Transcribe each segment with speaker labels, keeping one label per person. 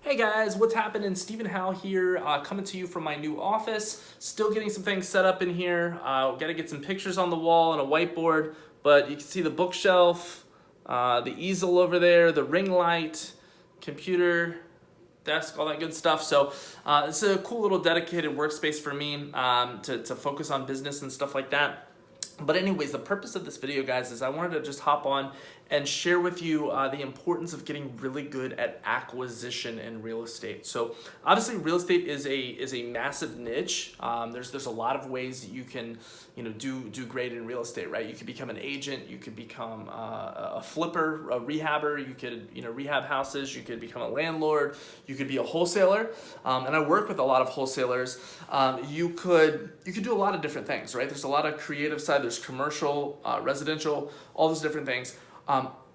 Speaker 1: Hey guys, what's happening? Stephen Howell here, coming to you from my new office. Still getting some things set up in here. Gotta get some pictures on the wall and a whiteboard, but you can see the bookshelf, the easel over there, the ring light, computer, desk, all that good stuff. So it's a cool little dedicated workspace for me to focus on business and stuff like that. But anyways, the purpose of this video, guys, is I wanted to just hop on and share with you the importance of getting really good at acquisition in real estate. So obviously, real estate is a massive niche. There's a lot of ways that you can do great in real estate, right? You could become an agent, you could become a flipper, a rehabber, you could rehab houses, you could become a landlord, you could be a wholesaler, and I work with a lot of wholesalers. You could do a lot of different things, right? There's a lot of creative side. There's commercial, residential, all those different things.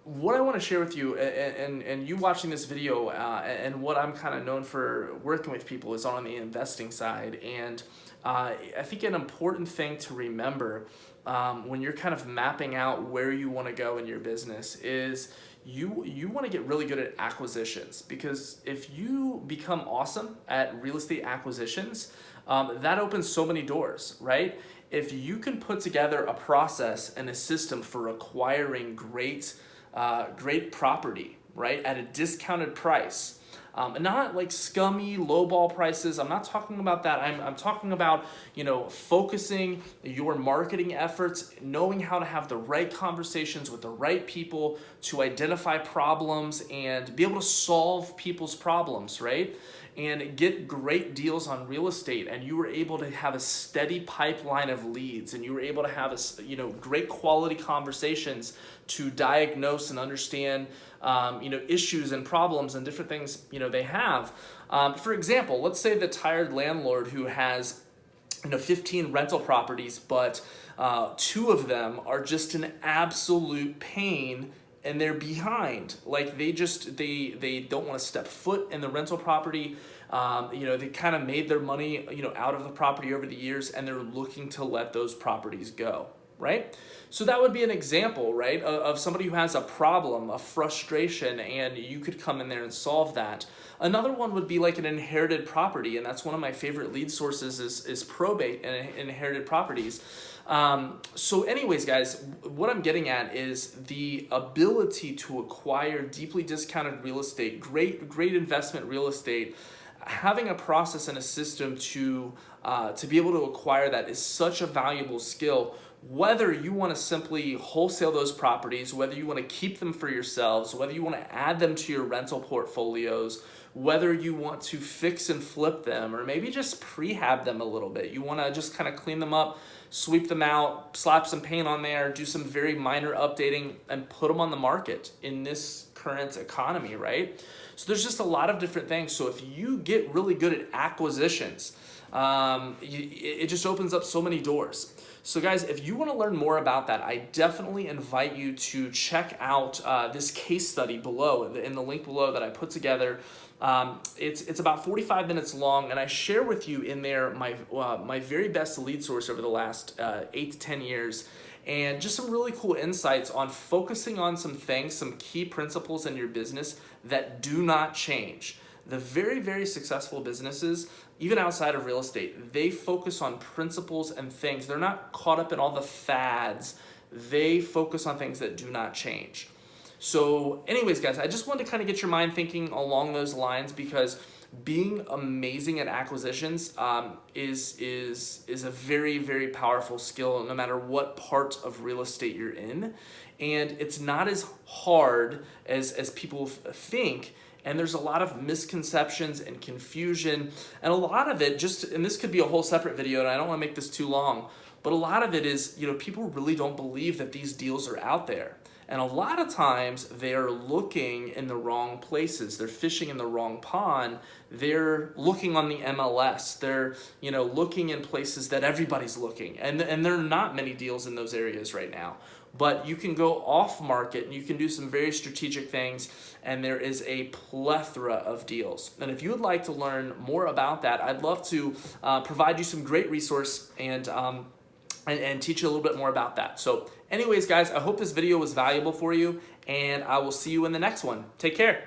Speaker 1: What I want to share with you, and you watching this video, and what I'm kind of known for working with people is on the investing side. And I think an important thing to remember when you're kind of mapping out where you want to go in your business is you want to get really good at acquisitions, because if you become awesome at real estate acquisitions, that opens so many doors, right? If you can put together a process and a system for acquiring great property, right, at a discounted price, not like scummy lowball prices. I'm not talking about that. I'm talking about focusing your marketing efforts, knowing how to have the right conversations with the right people to identify problems and be able to solve people's problems, right? And get great deals on real estate, and you were able to have a steady pipeline of leads, and you were able to have great quality conversations to diagnose and understand issues and problems and different things they have. For example, let's say the tired landlord who has 15 rental properties, but 2 of them are just an absolute pain and they're behind. Like they don't want to step foot in the rental property. They kind of made their money out of the property over the years, and they're looking to let those properties go, right? So that would be an example, right, of somebody who has a problem, a frustration, and you could come in there and solve that. Another one would be like an inherited property, and that's one of my favorite lead sources is probate and inherited properties. So anyways, guys, what I'm getting at is the ability to acquire deeply discounted real estate, great investment real estate. Having a process and a system to be able to acquire that is such a valuable skill. Whether you want to simply wholesale those properties, whether you want to keep them for yourselves, whether you want to add them to your rental portfolios, whether you want to fix and flip them, or maybe just prehab them a little bit. You want to just kind of clean them up, sweep them out, slap some paint on there, do some very minor updating, and put them on the market in this current economy, right? So there's just a lot of different things. So if you get really good at acquisitions, it just opens up so many doors. So guys, if you want to learn more about that, I definitely invite you to check out this case study below, in the link below that I put together. It's about 45 minutes long, and I share with you in there my very best lead source over the last 8 to 10 years, and just some really cool insights on focusing on some things, some key principles in your business that do not change. The very, very successful businesses, even outside of real estate, they focus on principles and things. They're not caught up in all the fads. They focus on things that do not change. So anyways, guys, I just wanted to kind of get your mind thinking along those lines, because being amazing at acquisitions is a very, very powerful skill, no matter what part of real estate you're in. And it's not as hard as people think. And there's a lot of misconceptions and confusion, and a lot of it and this could be a whole separate video, and I don't want to make this too long, but a lot of it is, people really don't believe that these deals are out there. And a lot of times they're looking in the wrong places. They're fishing in the wrong pond. They're looking on the MLS. They're, looking in places that everybody's looking. And there are not many deals in those areas right now. But you can go off market and you can do some very strategic things, and there is a plethora of deals. And if you would like to learn more about that, I'd love to provide you some great resource and teach you a little bit more about that. So anyways, guys, I hope this video was valuable for you, and I will see you in the next one. Take care.